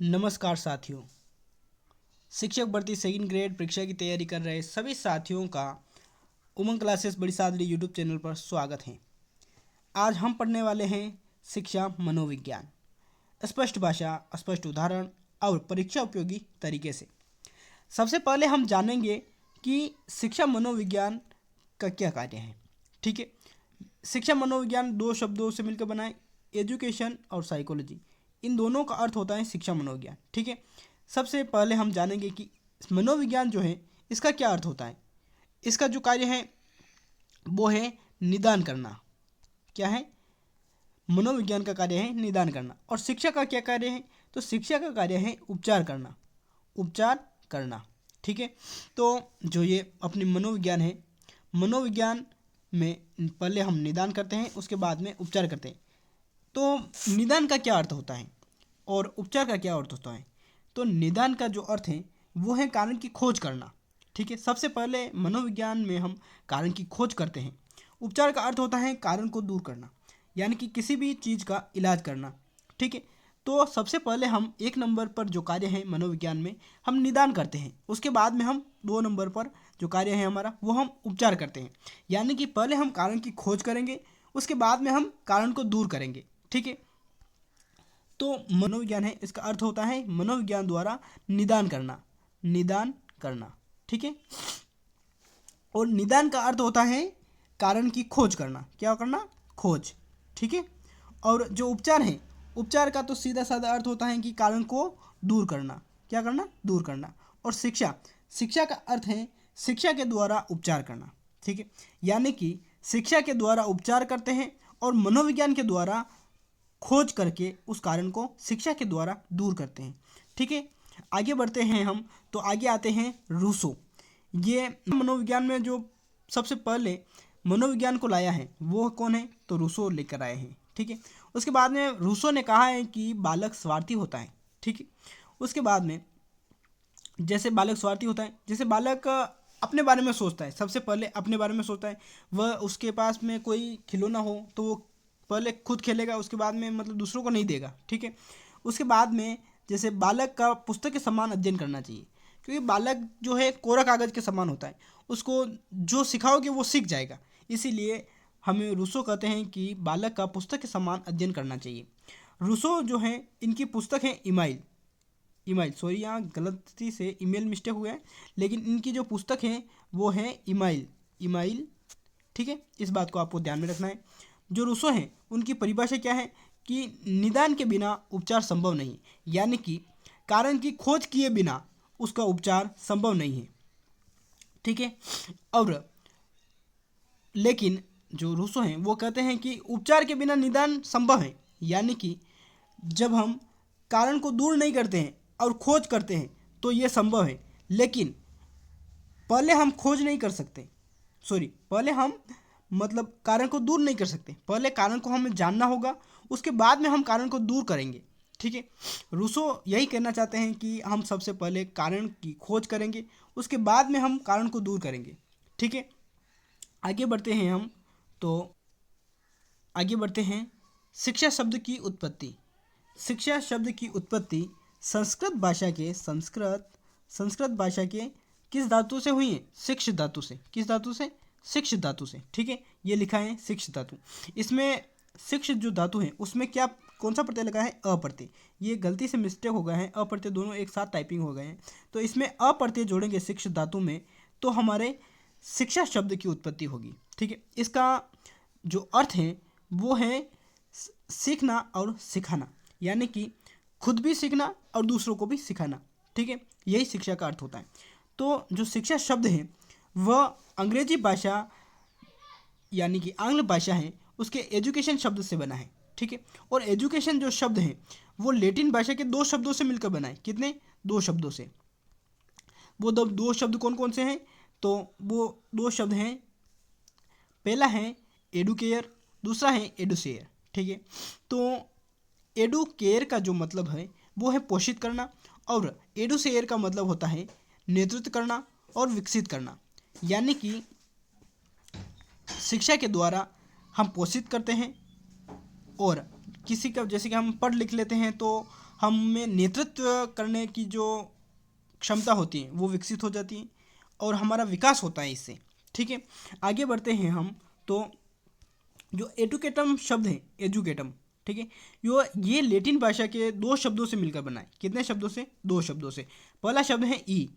नमस्कार साथियों। शिक्षक भर्ती सेकंड ग्रेड परीक्षा की तैयारी कर रहे सभी साथियों का उमंग क्लासेस बड़ी सादरी यूट्यूब चैनल पर स्वागत है। आज हम पढ़ने वाले हैं शिक्षा मनोविज्ञान, स्पष्ट भाषा, स्पष्ट उदाहरण और परीक्षा उपयोगी तरीके से। सबसे पहले हम जानेंगे कि शिक्षा मनोविज्ञान का क्या कार्य है। ठीक है, शिक्षा मनोविज्ञान दो शब्दों से मिलकर बना है, एजुकेशन और साइकोलॉजी। इन दोनों का अर्थ होता है शिक्षा मनोविज्ञान। ठीक है, सबसे पहले हम जानेंगे कि मनोविज्ञान जो है इसका क्या अर्थ होता है। इसका जो कार्य है वो है निदान करना। क्या है? मनोविज्ञान का कार्य है निदान करना। और शिक्षा का क्या कार्य है? तो शिक्षा का कार्य है उपचार करना। उपचार करना। ठीक है, तो जो ये अपनी मनोविज्ञान है, मनोविज्ञान में पहले हम निदान करते हैं, उसके बाद में उपचार करते हैं। तो निदान का क्या अर्थ होता है और उपचार का क्या अर्थ होता है? तो निदान का जो अर्थ है वो है कारण की खोज करना। ठीक है, सबसे पहले मनोविज्ञान में हम कारण की खोज करते हैं। उपचार का अर्थ होता है कारण को दूर करना, यानी कि किसी भी चीज़ का इलाज करना। ठीक है, तो सबसे पहले हम 1 नंबर पर जो कार्य है मनोविज्ञान में हम निदान करते हैं, उसके बाद में हम 2 नंबर पर जो कार्य है हमारा वो हम उपचार करते हैं। यानी कि पहले हम कारण की खोज करेंगे, उसके बाद में हम कारण को दूर करेंगे। ठीक है, तो मनोविज्ञान है, इसका अर्थ होता है मनोविज्ञान द्वारा निदान करना। निदान करना। ठीक है, और निदान का अर्थ होता है कारण की खोज करना। क्या करना? खोज। ठीक है, और जो उपचार है, उपचार का तो सीधा साधा अर्थ होता है कि कारण को दूर करना। क्या करना? दूर करना। और शिक्षा, शिक्षा का अर्थ है शिक्षा के द्वारा उपचार करना। ठीक है, यानी कि शिक्षा के द्वारा उपचार करते हैं और मनोविज्ञान के द्वारा खोज करके उस कारण को शिक्षा के द्वारा दूर करते हैं। ठीक है, आगे बढ़ते हैं हम। तो आगे आते हैं रूसो। ये मनोविज्ञान में जो सबसे पहले मनोविज्ञान को लाया है वो कौन है? तो रूसो लेकर आए हैं। ठीक है, उसके बाद में रूसो ने कहा है कि बालक स्वार्थी होता है। ठीक है, उसके बाद में जैसे बालक स्वार्थी होता है, जैसे बालक अपने बारे में सोचता है, सबसे पहले अपने बारे में सोचता है। वह उसके पास में कोई खिलौना हो तो वो पहले खुद खेलेगा, उसके बाद में मतलब दूसरों को नहीं देगा। ठीक है, उसके बाद में जैसे बालक का पुस्तक के समान अध्ययन करना चाहिए, क्योंकि बालक जो है कोरा कागज़ के समान होता है, उसको जो सिखाओगे वो सीख जाएगा। इसीलिए हमें रूसो कहते हैं कि बालक का पुस्तक के समान अध्ययन करना चाहिए। रूसो जो है, इनकी पुस्तक है इमाइल। ईमाइल, सॉरी यहाँ गलती से ईमेल मिस्टेक हुआ है, लेकिन इनकी जो पुस्तक है वो है इमाइल। इमाइल। ठीक है, इस बात को आपको ध्यान में रखना है। जो रूसो हैं उनकी परिभाषा क्या है कि निदान के बिना उपचार संभव नहीं, यानी कि कारण की खोज किए बिना उसका उपचार संभव नहीं है। ठीक है, और लेकिन जो रूसो हैं वो कहते हैं कि उपचार के बिना निदान संभव है, यानी कि जब हम कारण को दूर नहीं करते हैं और खोज करते हैं तो ये संभव है, लेकिन पहले हम खोज नहीं कर सकते। सॉरी, पहले हम मतलब कारण को दूर नहीं कर सकते, पहले कारण को हमें जानना होगा, उसके बाद में हम कारण को दूर करेंगे। ठीक है, रूसो यही कहना चाहते हैं कि हम सबसे पहले कारण की खोज करेंगे, उसके बाद में हम कारण को दूर करेंगे। ठीक है, आगे बढ़ते हैं हम। तो आगे बढ़ते हैं। शिक्षा शब्द की उत्पत्ति। शिक्षा शब्द की उत्पत्ति संस्कृत भाषा के किस धातु से हुई है? शिक्ष धातु से। किस धातु से? शिक्ष धातु से। ठीक है, ये लिखा है शिक्ष धातु। इसमें शिक्ष जो धातु है उसमें क्या कौन सा प्रत्यय लगा है? अ प्रत्यय। ये गलती से मिस्टेक हो गया है, अ प्रत्यय दोनों एक साथ टाइपिंग हो गए हैं, तो इसमें अ प्रत्यय जोड़ेंगे शिक्ष धातु में तो हमारे शिक्षा शब्द की उत्पत्ति होगी। ठीक है, इसका जो अर्थ है वो है सीखना और सिखाना, यानी कि खुद भी सीखना और दूसरों को भी सिखाना। ठीक है, यही शिक्षा का अर्थ होता है। तो जो शिक्षा शब्द है वह अंग्रेजी भाषा यानी कि आंग्ल भाषा है उसके एजुकेशन शब्द से बना है। ठीक है, और एजुकेशन जो शब्द है वो लैटिन भाषा के 2 शब्दों से मिलकर बना है। कितने? 2 शब्दों से। वो 2 शब्द कौन कौन से हैं? तो वो 2 शब्द हैं, पहला है एडुकेयर, दूसरा है एडुसेयर। ठीक है, तो एडुकेयर का जो मतलब है वो है पोषित करना, और एडुसेयर का मतलब होता है नेतृत्व करना और विकसित करना। यानी कि शिक्षा के द्वारा हम पोषित करते हैं, और किसी का जैसे कि हम पढ़ लिख लेते हैं तो हम में नेतृत्व करने की जो क्षमता होती है वो विकसित हो जाती है और हमारा विकास होता है इससे। ठीक है, आगे बढ़ते हैं हम। तो जो एडुकेटम शब्द है, एजुकेटम, ठीक है, ये लैटिन भाषा के दो शब्दों से मिलकर बना है। कितने शब्दों से? दो शब्दों से। पहला शब्द है ई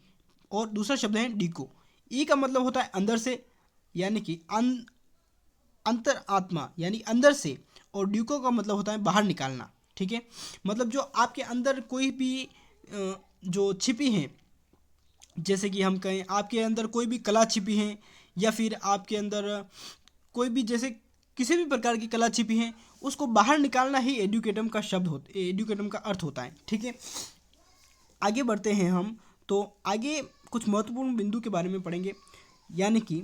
और दूसरा शब्द है डिको। ई का मतलब होता है अंदर से, यानी कि अंतर आत्मा, यानी अंदर से, और ड्यूको का मतलब होता है बाहर निकालना। ठीक है, मतलब जो आपके अंदर कोई भी जो छिपी है, जैसे कि हम कहें आपके अंदर कोई भी कला छिपी है, या फिर आपके अंदर कोई भी जैसे किसी भी प्रकार की कला छिपी है, उसको बाहर निकालना ही एडुकेटम का शब्द होता, एडुकेटम का अर्थ होता है। ठीक है, आगे बढ़ते हैं हम। तो आगे कुछ महत्वपूर्ण बिंदु के बारे में पढ़ेंगे, यानी कि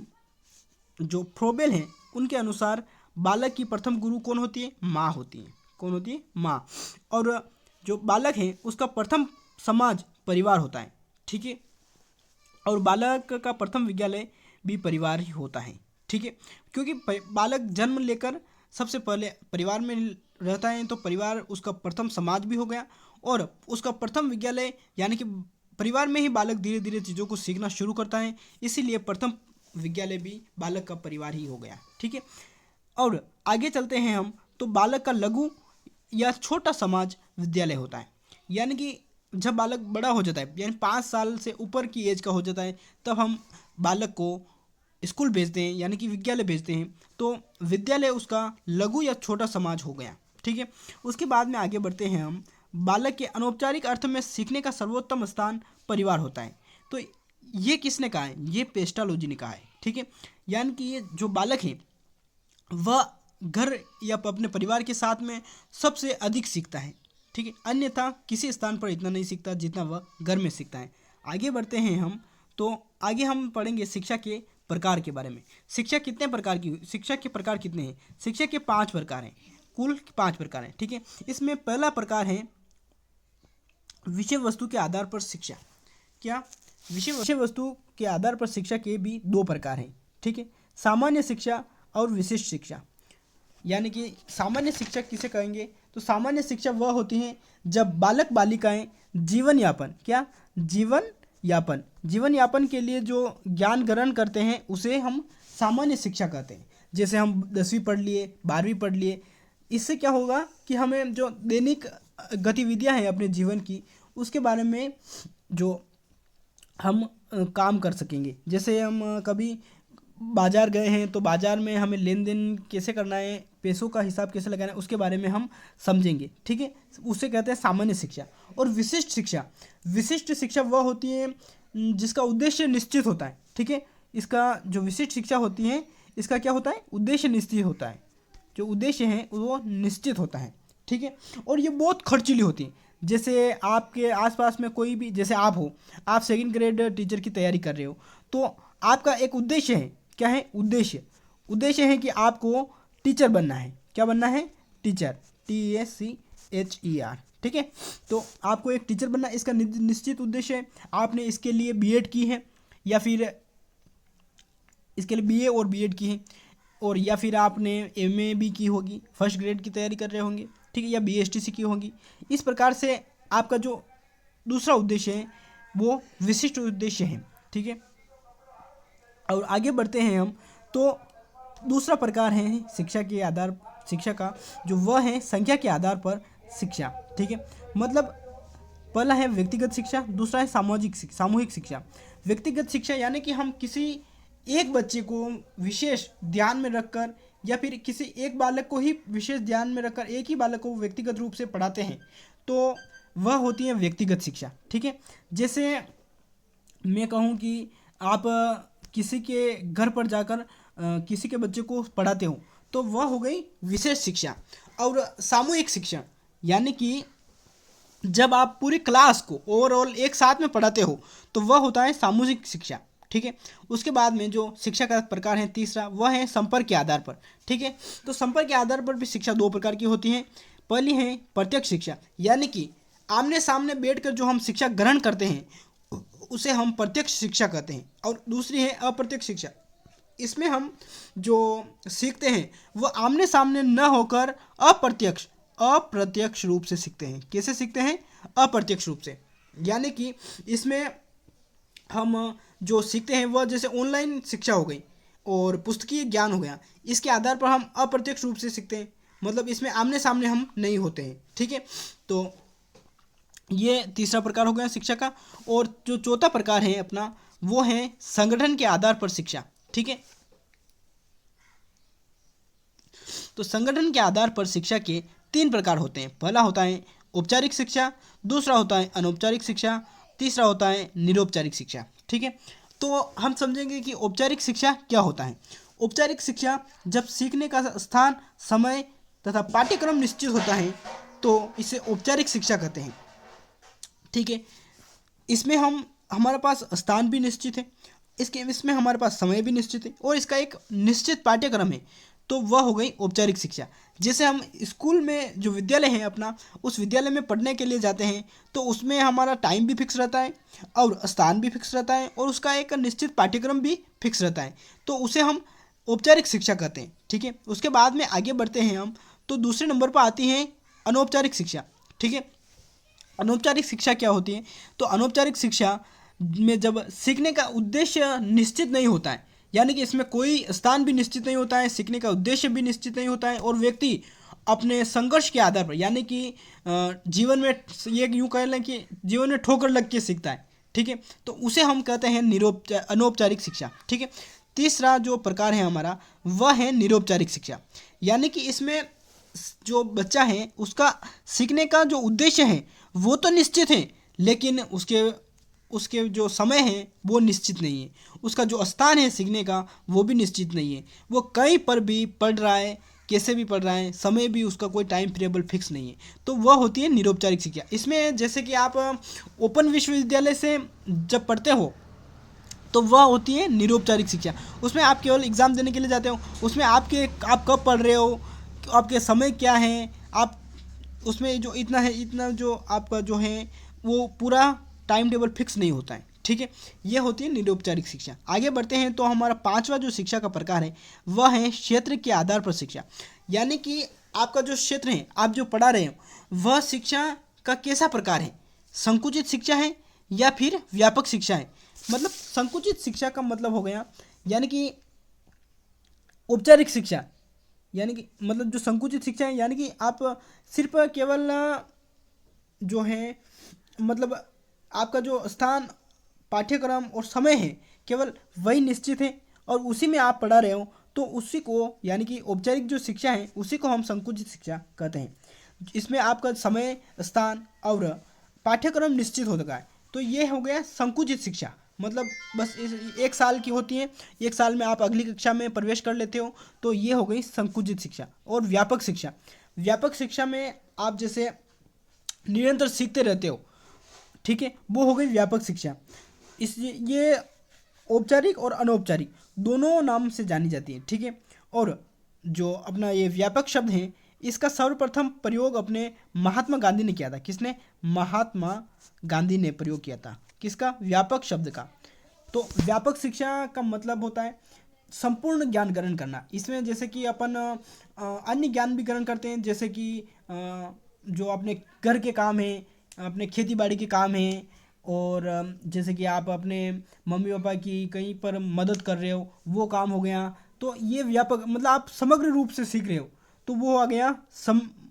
जो फ्रोबेल हैं उनके अनुसार बालक की प्रथम गुरु कौन होती है? माँ होती है। कौन होती है? माँ। और जो बालक है उसका प्रथम समाज परिवार होता है। ठीक है, और बालक का प्रथम विद्यालय भी परिवार ही होता है। ठीक है, क्योंकि बालक जन्म लेकर सबसे पहले परिवार में रहता है, तो परिवार उसका प्रथम समाज भी हो गया और उसका प्रथम विद्यालय, यानी कि परिवार में ही बालक धीरे धीरे चीज़ों को सीखना शुरू करता है, इसीलिए प्रथम विद्यालय भी बालक का परिवार ही हो गया। ठीक है, और आगे चलते हैं हम। तो बालक का लघु या छोटा समाज विद्यालय होता है, यानी कि जब बालक बड़ा हो जाता है, यानी 5 साल से ऊपर की एज का हो जाता है, तब हम बालक को स्कूल भेजते हैं, यानी कि विद्यालय भेजते हैं। तो विद्यालय उसका लघु या छोटा समाज हो गया। ठीक है, उसके बाद में आगे बढ़ते हैं हम। बालक के अनौपचारिक अर्थ में सीखने का सर्वोत्तम स्थान परिवार होता है। तो ये किसने कहा है? ये पेस्टालोजी ने कहा है। ठीक है, यानी कि ये जो बालक है वह घर या अपने परिवार के साथ में सबसे अधिक सीखता है। ठीक है, अन्यथा किसी स्थान पर इतना नहीं सीखता जितना वह घर में सीखता है। आगे बढ़ते हैं हम। तो आगे हम पढ़ेंगे शिक्षा के प्रकार के बारे में। शिक्षा कितने प्रकार की? शिक्षा के प्रकार कितने हैं? शिक्षा के 5 प्रकार हैं, कुल 5 प्रकार हैं। ठीक है, इसमें पहला प्रकार है विषय वस्तु के आधार पर शिक्षा। क्या? विषय वस्तु के आधार पर शिक्षा के भी 2 प्रकार हैं। ठीक है, सामान्य शिक्षा और विशिष्ट शिक्षा। यानी कि सामान्य शिक्षा किसे कहेंगे? तो सामान्य शिक्षा वह होती है जब बालक बालिकाएं जीवन यापन, क्या? जीवन यापन के लिए जो ज्ञान ग्रहण करते हैं उसे हम सामान्य शिक्षा कहते हैं। जैसे हम 10वीं पढ़ लिए, 12वीं पढ़ लिए, इससे क्या होगा कि हमें जो दैनिक गतिविधियां हैं अपने जीवन की, उसके बारे में जो हम काम कर सकेंगे। जैसे हम कभी बाजार गए हैं तो बाजार में हमें लेन देन कैसे करना है, पैसों का हिसाब कैसे लगाना है, उसके बारे में हम समझेंगे। ठीक है, उसे कहते हैं सामान्य शिक्षा। और विशिष्ट शिक्षा वह होती है जिसका उद्देश्य निश्चित होता है। ठीक है, इसका जो विशिष्ट शिक्षा होती है, इसका क्या होता है? उद्देश्य निश्चित होता है। जो उद्देश्य है वो निश्चित होता है। ठीक है, और ये बहुत खर्चीली होती है। जैसे आपके आसपास में कोई भी, जैसे आप हो, आप 2nd ग्रेड टीचर की तैयारी कर रहे हो, तो आपका एक उद्देश्य है। क्या है उद्देश्य है कि आपको टीचर बनना है। क्या बनना है? Teacher, TECHER। ठीक है, तो आपको एक टीचर बनना, इसका निश्चित उद्देश्य है। आपने इसके लिए बीएड की है, या फिर इसके लिए बीए और बीएड की है, और या फिर आपने एमए भी की होगी, 1st ग्रेड की तैयारी कर रहे होंगे। ठीक है, या BSTC की होगी। इस प्रकार से आपका जो दूसरा उद्देश्य है वो विशिष्ट उद्देश्य है। ठीक है, और आगे बढ़ते हैं हम। तो दूसरा प्रकार है शिक्षा का जो वह है संख्या के आधार पर शिक्षा। ठीक है, मतलब पहला है व्यक्तिगत शिक्षा, दूसरा है सामूहिक शिक्षा। व्यक्तिगत शिक्षा यानी कि हम किसी एक बच्चे को विशेष ध्यान में रखकर, या फिर किसी एक बालक को ही विशेष ध्यान में रखकर एक ही बालक को व्यक्तिगत रूप से पढ़ाते हैं, तो वह होती है व्यक्तिगत शिक्षा। ठीक है, जैसे मैं कहूँ कि आप किसी के घर पर जाकर किसी के बच्चे को पढ़ाते हो, तो वह हो गई विशेष शिक्षा। और सामूहिक शिक्षा यानी कि जब आप पूरी क्लास को ओवरऑल एक साथ में पढ़ाते हो, तो वह होता है सामूहिक शिक्षा। ठीक है, उसके बाद में जो शिक्षा का प्रकार है तीसरा, वह है संपर्क के आधार पर। ठीक है, तो संपर्क के आधार पर भी शिक्षा 2 प्रकार की होती है। पहली है प्रत्यक्ष शिक्षा, यानी कि आमने सामने बैठकर जो हम शिक्षा ग्रहण करते हैं उसे हम प्रत्यक्ष शिक्षा कहते हैं। और दूसरी है अप्रत्यक्ष शिक्षा, इसमें हम जो सीखते हैं वो आमने सामने न होकर अप्रत्यक्ष, अप्रत्यक्ष रूप से सीखते हैं। कैसे सीखते हैं? अप्रत्यक्ष रूप से। यानी कि इसमें हम जो सीखते हैं वह जैसे ऑनलाइन शिक्षा हो गई और पुस्तकीय ज्ञान हो गया, इसके आधार पर हम अप्रत्यक्ष रूप से सीखते हैं, मतलब इसमें आमने सामने हम नहीं होते हैं। ठीक है, तो ये तीसरा प्रकार हो गया शिक्षा का। और जो चौथा प्रकार है अपना, वो है संगठन के आधार पर शिक्षा। ठीक है, तो संगठन के आधार पर शिक्षा के 3 प्रकार होते हैं। पहला होता है औपचारिक शिक्षा, दूसरा होता है अनौपचारिक शिक्षा, तीसरा होता है निरौपचारिक शिक्षा। ठीक है, तो हम समझेंगे कि औपचारिक शिक्षा क्या होता है। औपचारिक शिक्षा जब सीखने का स्थान, समय तथा पाठ्यक्रम निश्चित होता है तो इसे औपचारिक शिक्षा कहते हैं। ठीक है, इसमें हमारे पास स्थान भी निश्चित है, इसमें हमारे पास समय भी निश्चित है और इसका एक निश्चित पाठ्यक्रम है, तो वह हो गई औपचारिक शिक्षा। जैसे हम स्कूल में जो विद्यालय है अपना, उस विद्यालय में पढ़ने के लिए जाते हैं तो उसमें हमारा टाइम भी फिक्स रहता है और स्थान भी फिक्स रहता है और उसका एक निश्चित पाठ्यक्रम भी फिक्स रहता है, तो उसे हम औपचारिक शिक्षा कहते हैं। ठीक है, उसके बाद में आगे बढ़ते हैं हम, तो दूसरे नंबर पर आती है अनौपचारिक शिक्षा। ठीक है, अनौपचारिक शिक्षा क्या होती है? तो अनौपचारिक शिक्षा में जब सीखने का उद्देश्य निश्चित नहीं होता है, यानी कि इसमें कोई स्थान भी निश्चित नहीं होता है, सीखने का उद्देश्य भी निश्चित नहीं होता है और व्यक्ति अपने संघर्ष के आधार पर, यानी कि जीवन में ये यूँ कह लें कि जीवन में ठोकर लग के सीखता है। ठीक है, तो उसे हम कहते हैं अनौपचारिक शिक्षा। ठीक है, तीसरा जो प्रकार है हमारा, वह है निरौपचारिक शिक्षा। यानी कि इसमें जो बच्चा है उसका सीखने का जो उद्देश्य है वो तो निश्चित है, लेकिन उसके जो समय है वो निश्चित नहीं है, उसका जो स्थान है सीखने का वो भी निश्चित नहीं है, वो कहीं पर भी पढ़ रहा है, कैसे भी पढ़ रहा है, समय भी उसका कोई टाइम पीरियड फिक्स नहीं है, तो वह होती है निरौपचारिक शिक्षा। इसमें जैसे कि आप ओपन विश्वविद्यालय से जब पढ़ते हो तो वह होती है निरौपचारिक शिक्षा। उसमें आप केवल एग्ज़ाम देने के लिए जाते हो, उसमें आप कब पढ़ रहे हो, आपके समय क्या है, आप उसमें जो इतना जो आपका जो है वो पूरा टाइम टेबल फिक्स नहीं होता है। ठीक है, ये होती है निरौपचारिक शिक्षा। आगे बढ़ते हैं तो हमारा पांचवा जो शिक्षा का प्रकार है वह है क्षेत्र के आधार पर शिक्षा। यानी कि आपका जो क्षेत्र है, आप जो पढ़ा रहे हो, वह शिक्षा का कैसा प्रकार है? संकुचित शिक्षा है या फिर व्यापक शिक्षा है? मतलब संकुचित शिक्षा का मतलब हो गया, यानी कि औपचारिक शिक्षा, यानी कि मतलब जो संकुचित शिक्षा है, यानी कि आप सिर्फ केवल जो है मतलब आपका जो स्थान, पाठ्यक्रम और समय है केवल वही निश्चित है और उसी में आप पढ़ा रहे हो, तो उसी को, यानी कि औपचारिक जो शिक्षा है उसी को हम संकुचित शिक्षा कहते हैं। इसमें आपका समय, स्थान और पाठ्यक्रम निश्चित होता है, तो ये हो गया संकुचित शिक्षा। मतलब बस एक साल की होती है, एक साल में आप अगली कक्षा में प्रवेश कर लेते हो, तो ये हो गई संकुचित शिक्षा। और व्यापक शिक्षा, व्यापक शिक्षा में आप जैसे निरंतर सीखते रहते हो, ठीक है, वो हो गई व्यापक शिक्षा। ये औपचारिक और अनौपचारिक दोनों नाम से जानी जाती है। ठीक है, और जो अपना ये व्यापक शब्द है, इसका सर्वप्रथम प्रयोग अपने महात्मा गांधी ने किया था। किसने? महात्मा गांधी ने प्रयोग किया था। किसका? व्यापक शब्द का। तो व्यापक शिक्षा का मतलब होता है संपूर्ण ज्ञान ग्रहण करना। इसमें जैसे कि अपन अन्य ज्ञान भी ग्रहण करते हैं, जैसे कि जो अपने घर के काम है, अपने खेती बाड़ी के काम है, और जैसे कि आप अपने मम्मी पापा की कहीं पर मदद कर रहे हो, वो काम हो गया। तो ये व्यापक, मतलब आप समग्र रूप से सीख रहे हो, तो वो आ गया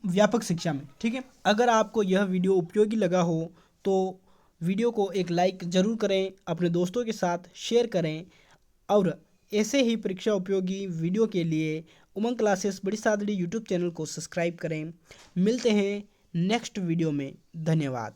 व्यापक शिक्षा में। ठीक है, अगर आपको यह वीडियो उपयोगी लगा हो तो वीडियो को एक लाइक ज़रूर करें, अपने दोस्तों के साथ शेयर करें, और ऐसे ही परीक्षा उपयोगी वीडियो के लिए उमंग क्लासेस बड़ी सादड़ी यूट्यूब चैनल को सब्सक्राइब करें। मिलते हैं नेक्स्ट वीडियो में। धन्यवाद।